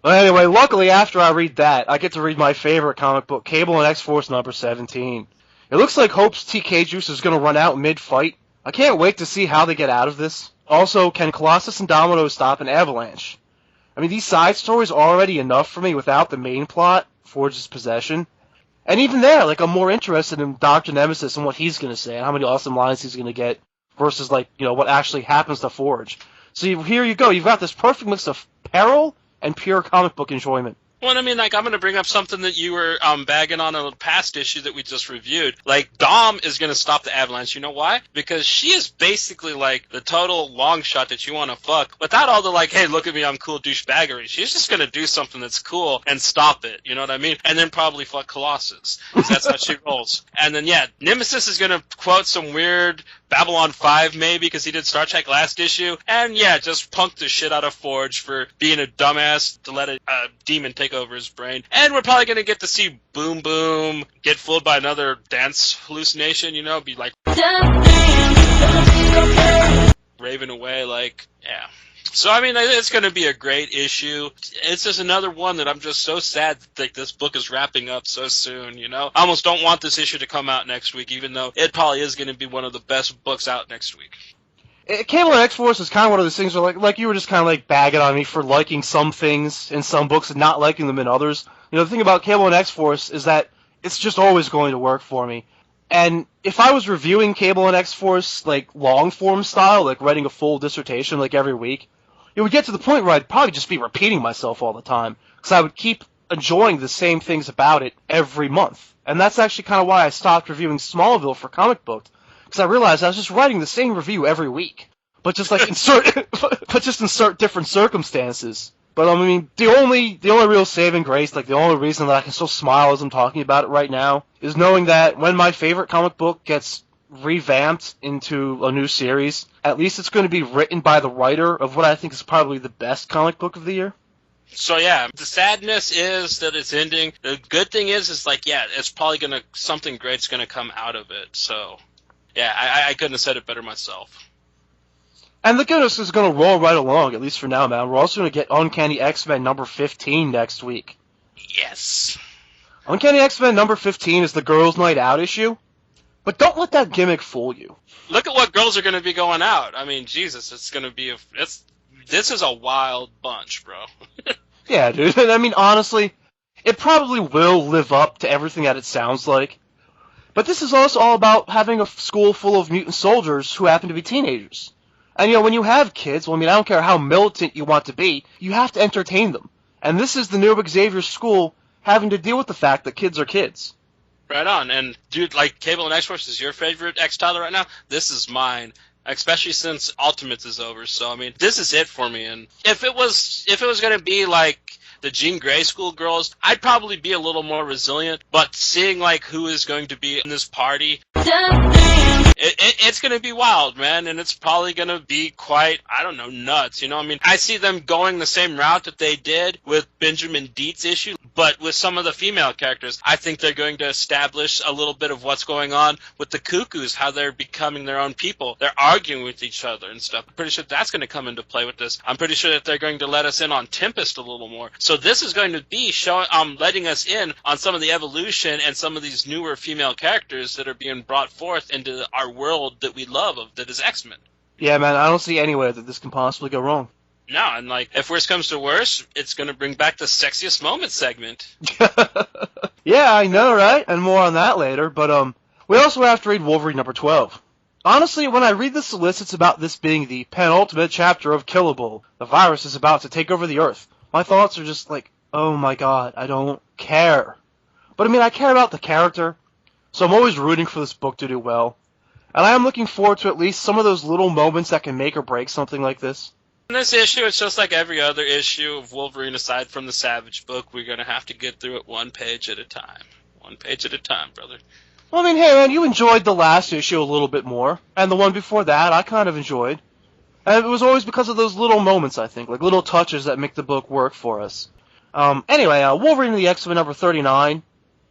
But anyway, luckily, after I read that, I get to read my favorite comic book, Cable and X-Force number 17. It looks like Hope's TK juice is going to run out mid-fight. I can't wait to see how they get out of this. Also, can Colossus and Domino stop an avalanche? I mean, these side stories are already enough for me without the main plot, Forge's possession. And even there, like, I'm more interested in Dr. Nemesis and what he's going to say, and how many awesome lines he's going to get, versus, like, what actually happens to Forge. So here you go. You've got this perfect mix of peril and pure comic book enjoyment. Well, I mean, like, I'm going to bring up something that you were bagging on a past issue that we just reviewed. Like, Dom is going to stop the avalanche. You know why? Because she is basically, like, the total long shot that you want to fuck without all the, like, hey, look at me, I'm cool douchebaggery. She's just going to do something that's cool and stop it. You know what I mean? And then probably fuck Colossus. Because that's how she rolls. And then, yeah, Nemesis is going to quote some weird Babylon 5 maybe because he did Star Trek last issue. And, yeah, just punk the shit out of Forge for being a dumbass to let a demon take over his brain. And we're probably going to get to see Boom Boom get fooled by another dance hallucination, be like raving away, like, yeah. So, I mean, it's going to be a great issue. It's just another one that I'm just so sad that this book is wrapping up so soon, I almost don't want this issue to come out next week, even though it probably is going to be one of the best books out next week. Cable and X-Force is kind of one of those things where, like you were just kind of, like, bagging on me for liking some things in some books and not liking them in others. The thing about Cable and X-Force is that it's just always going to work for me. And if I was reviewing Cable and X-Force, like, long-form style, like writing a full dissertation, like, every week, it would get to the point where I'd probably just be repeating myself all the time, because I would keep enjoying the same things about it every month. And that's actually kind of why I stopped reviewing Smallville for Comic Book, because I realized I was just writing the same review every week, but just like insert different circumstances. But I mean, the only real saving grace, like the only reason that I can still smile as I'm talking about it right now, is knowing that when my favorite comic book gets revamped into a new series, at least it's going to be written by the writer of what I think is probably the best comic book of the year. So yeah, the sadness is that it's ending. The good thing is like, yeah, it's probably something great's gonna come out of it. So yeah, I couldn't have said it better myself. And the goodness is going to roll right along, at least for now, man. We're also going to get Uncanny X-Men number 15 next week. Yes. Uncanny X-Men number 15 is the Girls' Night Out issue. But don't let that gimmick fool you. Look at what girls are going to be going out. I mean, Jesus, it's going to be this is a wild bunch, bro. Yeah, dude. I mean, honestly, it probably will live up to everything that it sounds like. But this is also all about having a school full of mutant soldiers who happen to be teenagers. And, when you have kids, well, I mean, I don't care how militant you want to be, you have to entertain them. And this is the new Xavier school having to deal with the fact that kids are kids. Right on. And, dude, like, Cable and X-Force is your favorite X-Tyler right now? This is mine. Especially since Ultimates is over. So, I mean, this is it for me. And if it was going to be, like, the Jean Grey school girls, I'd probably be a little more resilient, but seeing, like, who is going to be in this party, it's going to be wild, man, and it's probably going to be quite, I don't know, nuts, you know? I mean, I see them going the same route that they did with Benjamin Dietz' issue, but with some of the female characters. I think they're going to establish a little bit of what's going on with the Cuckoos, how they're becoming their own people. They're arguing with each other and stuff. I'm pretty sure that's going to come into play with this. I'm pretty sure that they're going to let us in on Tempest a little more. So this is going to be letting us in on some of the evolution and some of these newer female characters that are being brought forth into our world that we love, that is X-Men. Yeah, man, I don't see any way that this can possibly go wrong. No, and like, if worse comes to worse, it's going to bring back the sexiest moment segment. Yeah, I know, right? And more on that later, but we also have to read Wolverine number 12. Honestly, when I read the solicits about this being the penultimate chapter of Killable, the virus is about to take over the Earth, my thoughts are just like, oh my god, I don't care. But I mean, I care about the character, so I'm always rooting for this book to do well. And I am looking forward to at least some of those little moments that can make or break something like this. In this issue, it's just like every other issue of Wolverine aside from the Savage book. We're going to have to get through it one page at a time. One page at a time, brother. Well, I mean, hey, man, you enjoyed the last issue a little bit more, and the one before that I kind of enjoyed. And it was always because of those little moments, I think, like little touches that make the book work for us. Anyway, Wolverine and the X-Men number 39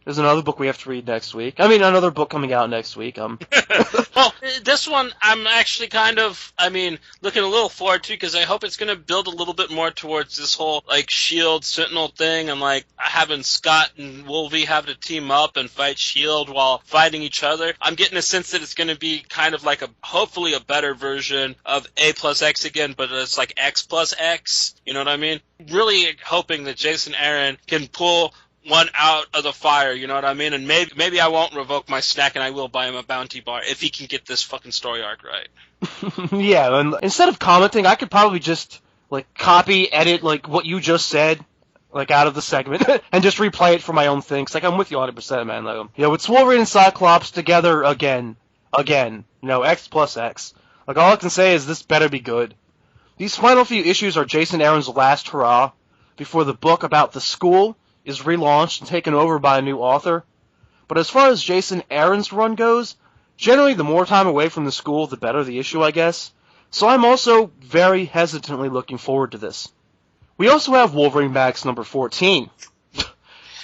is another book we have to read next week. I mean, another book coming out next week. Well, this one I'm actually kind of, looking a little forward to, because I hope it's going to build a little bit more towards this whole, like, S.H.I.E.L.D. Sentinel thing, and, like, having Scott and Wolvie have to team up and fight S.H.I.E.L.D. while fighting each other. I'm getting a sense that it's going to be kind of like hopefully a better version of A plus X again, but it's like X plus X, you know what I mean? Really hoping that Jason Aaron can pull one out of the fire, you know what I mean? And maybe I won't revoke my snack and I will buy him a bounty bar if he can get this fucking story arc right. Yeah, and instead of commenting, I could probably just, like, copy, edit, like, what you just said, like, out of the segment, and just replay it for my own thing. 'Cause, like, I'm with you 100%, man. Like, it's Wolverine and Cyclops together again, X plus X. Like, all I can say is this better be good. These final few issues are Jason Aaron's last hurrah before the book about the school is relaunched and taken over by a new author. But as far as Jason Aaron's run goes, generally the more time away from the school, the better the issue, I guess. So I'm also very hesitantly looking forward to this. We also have Wolverine Max number 14.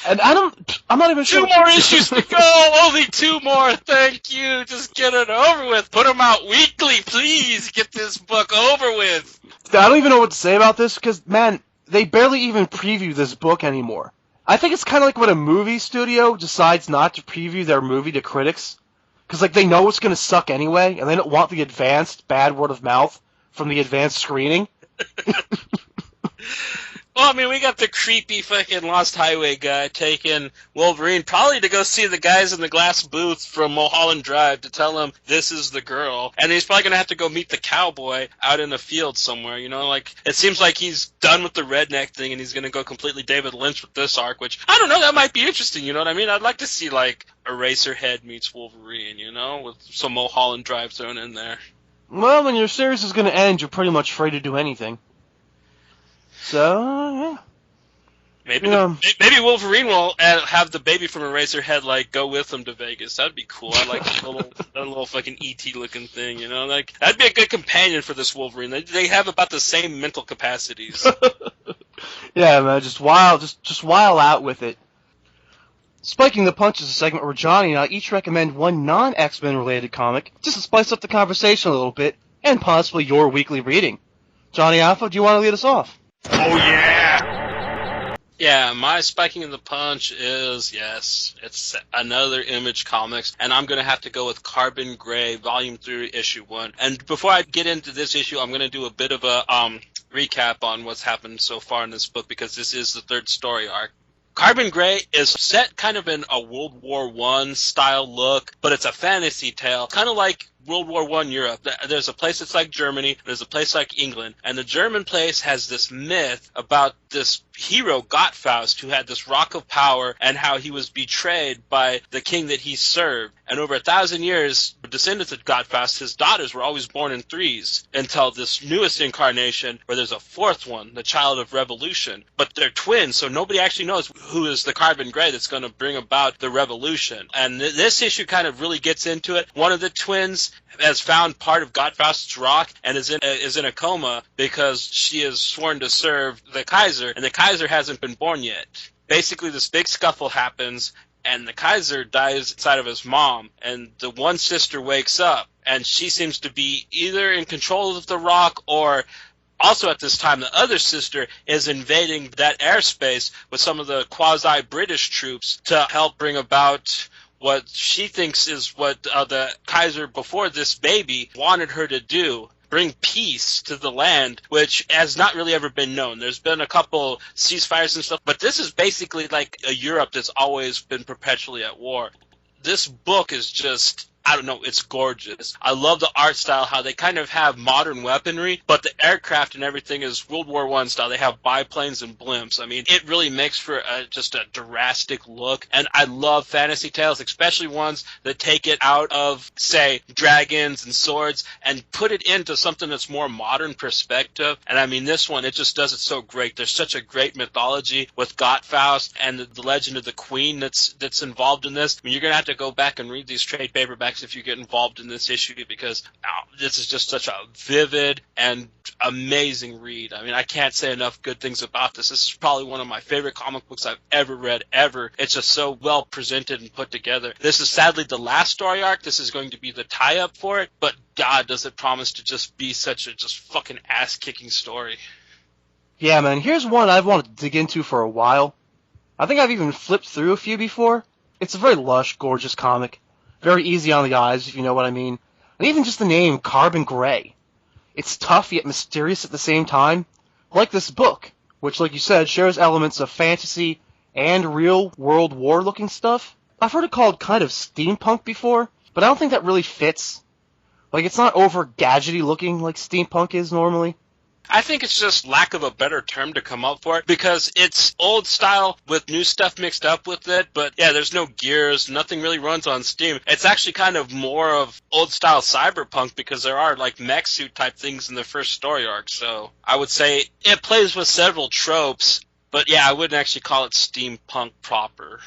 And I'm not even sure. 2 more issues to go! Only 2 more! Thank you! Just get it over with! Put them out weekly, please! Get this book over with! I don't even know what to say about this, because, man, they barely even preview this book anymore. I think it's kind of like when a movie studio decides not to preview their movie to critics, because, like, they know it's going to suck anyway, and they don't want the advanced bad word of mouth from the advanced screening. Well, we got the creepy fucking Lost Highway guy taking Wolverine probably to go see the guys in the glass booth from Mulholland Drive to tell him this is the girl. And he's probably going to have to go meet the cowboy out in the field somewhere, Like, it seems like he's done with the redneck thing and he's going to go completely David Lynch with this arc, which, I don't know, that might be interesting, you know what I mean? I'd like to see, like, Eraserhead meets Wolverine, with some Mulholland Drive thrown in there. Well, when your series is going to end, you're pretty much free to do anything. So, yeah. Maybe Wolverine will have the baby from Eraserhead, like, go with him to Vegas. That'd be cool. I like that little fucking E.T. looking thing, Like, that'd be a good companion for this Wolverine. They have about the same mental capacities. Yeah, man, just while out with it. Spiking the Punch is a segment where Johnny and I each recommend one non-X-Men related comic, just to spice up the conversation a little bit, and possibly your weekly reading. Johnny Alpha, do you want to lead us off? Oh, yeah! Yeah, my Spiking of the Punch is, yes, it's another Image Comics, and I'm going to have to go with Carbon Gray, Volume 3, Issue 1. And before I get into this issue, I'm going to do a bit of a recap on what's happened so far in this book, because this is the 3rd story arc. Carbon Gray is set kind of in a World War I style look, but it's a fantasy tale, kind of like World War I Europe. There's a place that's like Germany, there's a place like England, and the German place has this myth about this hero Gottfaust, who had this rock of power, and how he was betrayed by the king that he served. And over 1,000 years, the descendants of Gottfaust, his daughters, were always born in threes, until this newest incarnation, where there's a fourth one, the child of revolution. But they're twins, so nobody actually knows who is the Carbon Grey that's going to bring about the revolution. And this issue kind of really gets into it. One of the twins has found part of Gottfaust's rock and is in a coma because she is sworn to serve the Kaiser, and the Kaiser hasn't been born yet. Basically, this big scuffle happens, and the Kaiser dies inside of his mom, and the one sister wakes up, and she seems to be either in control of the rock, or also at this time the other sister is invading that airspace with some of the quasi-British troops to help bring about what she thinks is what the Kaiser before this baby wanted her to do. Bring peace to the land, which has not really ever been known. There's been a couple ceasefires and stuff, but this is basically like a Europe that's always been perpetually at war. This book is just, I don't know, it's gorgeous. I love the art style, how they kind of have modern weaponry, but the aircraft and everything is World War I style. They have biplanes and blimps. I mean, it really makes for just a drastic look, and I love fantasy tales, especially ones that take it out of, say, dragons and swords and put it into something that's more modern perspective. And I mean, this one, it just does it so great. There's such a great mythology with Gottfaust and the legend of the Queen that's involved in this. I mean, you're going to have to go back and read these trade paperbacks if you get involved in this issue, because this is just such a vivid and amazing read. I mean, I can't say enough good things about this. This is probably one of my favorite comic books I've ever read, ever. It's just so well presented and put together. This is sadly the last story arc. This is going to be the tie-up for it, but God, does it promise to just be such a just fucking ass-kicking story. Yeah, man, here's one I've wanted to dig into for a while. I think I've even flipped through a few before. It's a very lush, gorgeous comic. Very easy on the eyes, if you know what I mean. And even just the name, Carbon Grey. It's tough yet mysterious at the same time. Like this book, which, like you said, shares elements of fantasy and real World War looking stuff. I've heard it called kind of steampunk before, but I don't think that really fits. Like, it's not over gadgety looking like steampunk is normally. I think it's just lack of a better term to come up for it, because it's old style with new stuff mixed up with it, but yeah, there's no gears, nothing really runs on steam. It's actually kind of more of old style cyberpunk, because there are like mech suit type things in the first story arc, so I would say it plays with several tropes, but yeah, I wouldn't actually call it steampunk proper.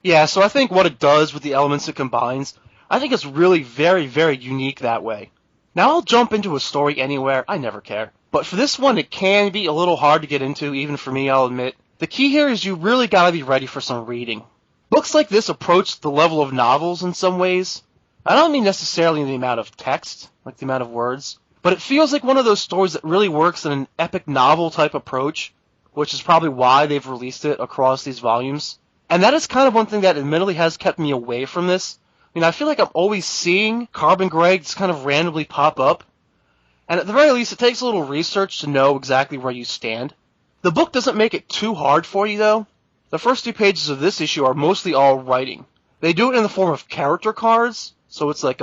Yeah, so I think what it does with the elements it combines, I think it's really very, very unique that way. Now I'll jump into a story anywhere, I never care. But for this one, it can be a little hard to get into, even for me, I'll admit. The key here is you really gotta be ready for some reading. Books like this approach the level of novels in some ways. I don't mean necessarily the amount of text, like the amount of words, but it feels like one of those stories that really works in an epic novel type approach, which is probably why they've released it across these volumes. And that is kind of one thing that admittedly has kept me away from this. I mean, I feel like I'm always seeing Carbon Grey just kind of randomly pop up. And at the very least, it takes a little research to know exactly where you stand. The book doesn't make it too hard for you, though. The first 2 pages of this issue are mostly all writing. They do it in the form of character cards, so it's like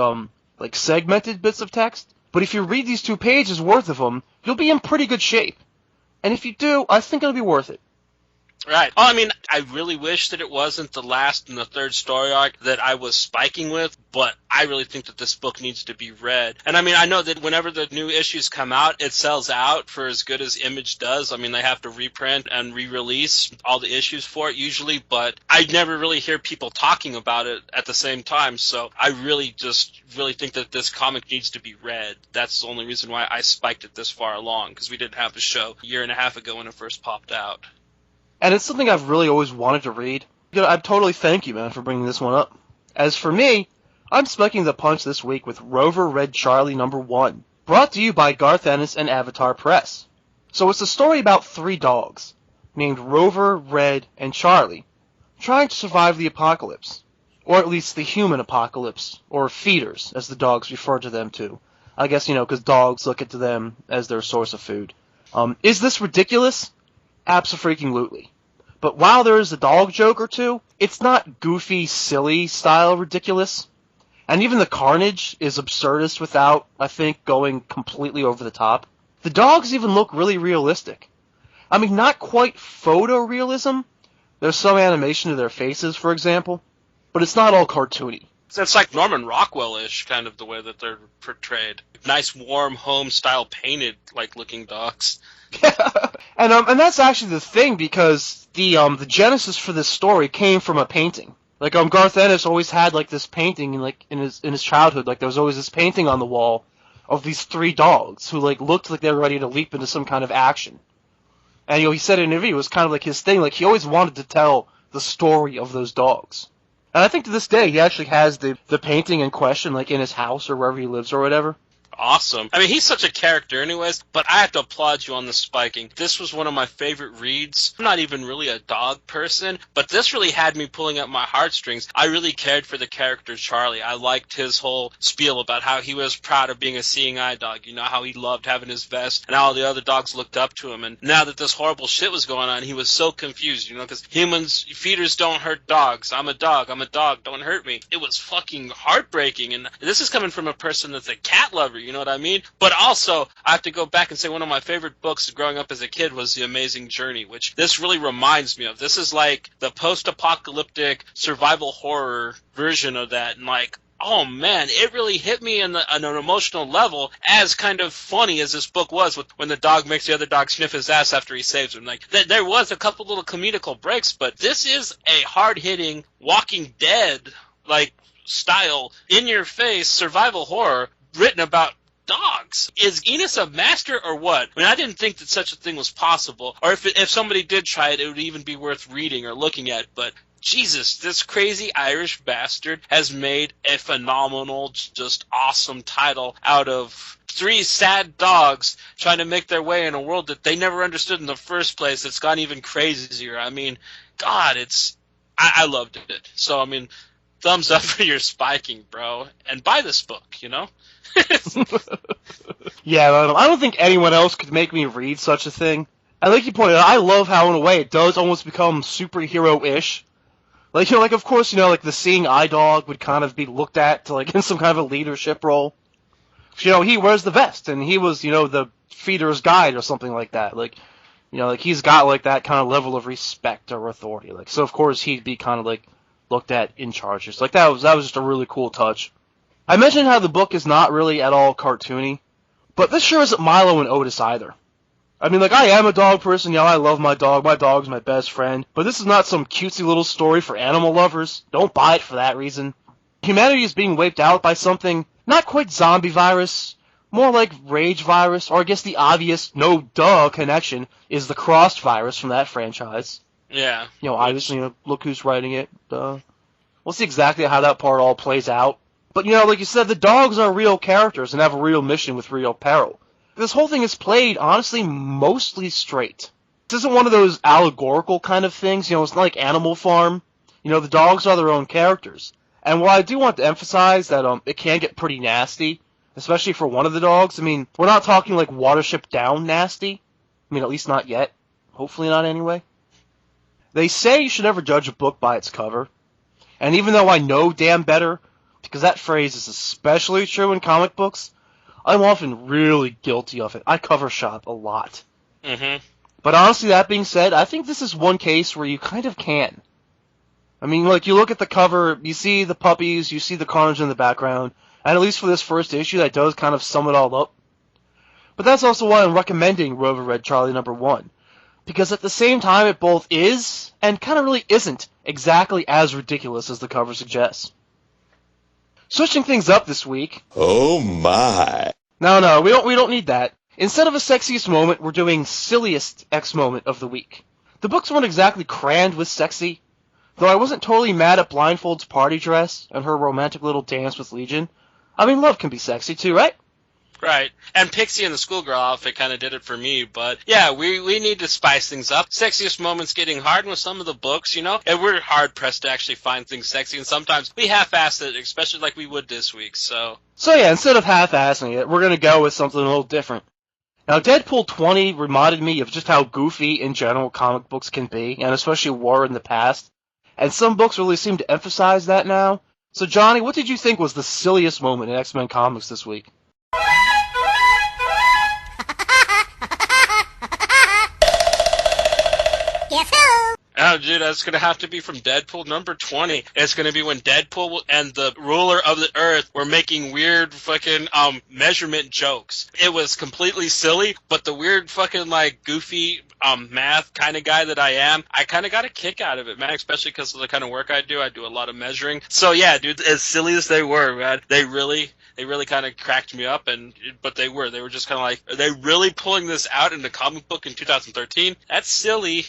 segmented bits of text. But if you read these 2 pages worth of them, you'll be in pretty good shape. And if you do, I think it'll be worth it. Right. Oh, I mean, I really wish that it wasn't the last and the third story arc that I was spiking with, but I really think that this book needs to be read. And I mean, I know that whenever the new issues come out, it sells out for as good as Image does. I mean, they have to reprint and re-release all the issues for it usually, but I never really hear people talking about it at the same time, so I really think that this comic needs to be read. That's the only reason why I spiked it this far along, because we didn't have a show a year and a half ago when it first popped out. And it's something I've really always wanted to read. I totally thank you, man, for bringing this one up. As for me, I'm spiking the punch this week with Rover Red Charlie #1, brought to you by Garth Ennis and Avatar Press. So it's a story about 3 dogs, named Rover, Red, and Charlie, trying to survive the apocalypse. Or at least the human apocalypse, or feeders, as the dogs refer to them to. I guess, because dogs look into them as their source of food. Is this ridiculous? Abso-freaking-lutely. But while there is a dog joke or two, it's not goofy, silly style ridiculous. And even the carnage is absurdist without, I think, going completely over the top. The dogs even look really realistic. I mean, not quite photorealism. There's some animation to their faces, for example, but it's not all cartoony. It's like Norman Rockwell-ish, kind of the way that they're portrayed. Nice, warm, home-style painted, like, looking dogs. And that's actually the thing, because the genesis for this story came from a painting. Like, Garth Ennis always had, like, this painting, in his childhood. Like, there was always this painting on the wall of these 3 dogs who, like, looked like they were ready to leap into some kind of action. And, he said in an interview, it was kind of like his thing. Like, he always wanted to tell the story of those dogs. And I think to this day, he actually has the painting in question, like, in his house or wherever he lives or whatever. Awesome. I mean, he's such a character anyways, but I have to applaud you on the spiking. This was one of my favorite reads. I'm not even really a dog person, but this really had me pulling at my heartstrings. I really cared for the character Charlie. I liked his whole spiel about how he was proud of being a seeing eye dog, how he loved having his vest, and how the other dogs looked up to him. And now that this horrible shit was going on, he was so confused, because feeders don't hurt dogs. I'm a dog, don't hurt me. It was fucking heartbreaking, and this is coming from a person that's a cat lover, you know what I mean? But also, I have to go back and say one of my favorite books growing up as a kid was The Amazing Journey, which this really reminds me of. This is like the post-apocalyptic survival horror version of that, and like, oh man, it really hit me on an emotional level, as kind of funny as this book was when the dog makes the other dog sniff his ass after he saves him. Like, there was a couple little comedical breaks, but this is a hard-hitting Walking Dead, like, style, in-your-face survival horror written about dogs. Is Enos a master or what? I mean, I didn't think that such a thing was possible, or if somebody did try it, it would even be worth reading or looking at, but Jesus, this crazy Irish bastard has made a phenomenal, just awesome title out of 3 sad dogs trying to make their way in a world that they never understood in the first place. It's gotten even crazier. I mean, God, I loved it. So, I mean, thumbs up for your spiking, bro. And buy this book, Yeah, I don't think anyone else could make me read such a thing. And like you pointed out, I love how, in a way, it does almost become superhero-ish. Like, of course, like the seeing eye dog would kind of be looked at to, like, in some kind of a leadership role. He wears the vest, and he was, the feeder's guide or something like that. Like, like he's got, like, that kind of level of respect or authority. Like, so of course he'd be kind of, like, looked at in charge. It's like, that was just a really cool touch. I mentioned how the book is not really at all cartoony, but this sure isn't Milo and Otis either. I mean, like, I am a dog person, I love my dog's my best friend, but this is not some cutesy little story for animal lovers. Don't buy it for that reason. Humanity is being wiped out by something, not quite zombie virus, more like rage virus, or I guess the obvious no-duh connection is the crossed virus from that franchise. Yeah. Obviously, look who's writing it. We'll see exactly how that part all plays out. But, like you said, the dogs are real characters and have a real mission with real peril. This whole thing is played, honestly, mostly straight. This isn't one of those allegorical kind of things, it's not like Animal Farm. The dogs are their own characters. And while I do want to emphasize that it can get pretty nasty, especially for one of the dogs, I mean, we're not talking like Watership Down nasty. I mean, at least not yet. Hopefully not anyway. They say you should never judge a book by its cover. And even though I know damn better, because that phrase is especially true in comic books, I'm often really guilty of it. I cover shop a lot. Mm-hmm. But honestly, that being said, I think this is one case where you kind of can. I mean, like, you look at the cover, you see the puppies, you see the carnage in the background, and at least for this first issue, that does kind of sum it all up. But that's also why I'm recommending Rover Red Charlie #1. Because at the same time, it both is, and kind of really isn't, exactly as ridiculous as the cover suggests. Switching things up this week. Oh my. No, we don't need that. Instead of a sexiest moment, we're doing silliest X moment of the week. The books weren't exactly crammed with sexy, though I wasn't totally mad at Blindfold's party dress and her romantic little dance with Legion. I mean, love can be sexy too, right? Right. And Pixie in the schoolgirl outfit kind of did it for me, but yeah, we need to spice things up. Sexiest moments getting hard with some of the books, and we're hard-pressed to actually find things sexy, and sometimes we half-ass it, especially like we would this week, So yeah, instead of half-assing it, we're going to go with something a little different. Now, Deadpool 20 reminded me of just how goofy, in general, comic books can be, and especially were in the past, and some books really seem to emphasize that now. So, Johnny, what did you think was the silliest moment in X-Men Comics this week? Oh, dude, that's going to have to be from Deadpool number 20. It's going to be when Deadpool and the ruler of the earth were making weird fucking measurement jokes. It was completely silly, but the weird fucking, like, goofy math kind of guy that I am, I kind of got a kick out of it, man, especially because of the kind of work I do. I do a lot of measuring. So, yeah, dude, as silly as they were, man, they really kind of cracked me up, but they were just kind of like, are they really pulling this out in the comic book in 2013? That's silly.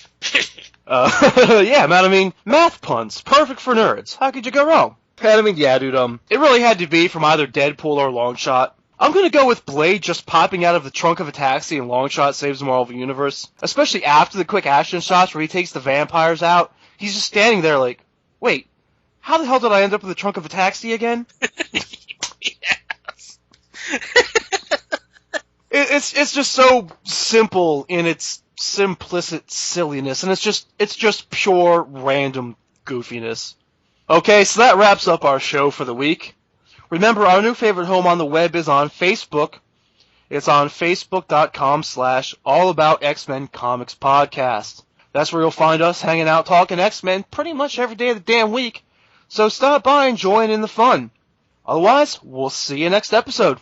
Yeah, man, I mean, math puns, perfect for nerds. How could you go wrong? I mean, yeah, dude, it really had to be from either Deadpool or Longshot. I'm gonna go with Blade just popping out of the trunk of a taxi and Longshot saves the Marvel Universe. Especially after the quick action shots where he takes the vampires out. He's just standing there like, wait, how the hell did I end up in the trunk of a taxi again? Yes. It's just so simple in its simplicit silliness, and it's just pure random goofiness. Okay, so that wraps up our show for the week. Remember, our new favorite home on the web is on Facebook. It's on facebook.com/allaboutxmen comics podcast. That's where you'll find us hanging out talking X-Men pretty much every day of the damn week. So stop by and join in the fun. Otherwise, we'll see you next episode.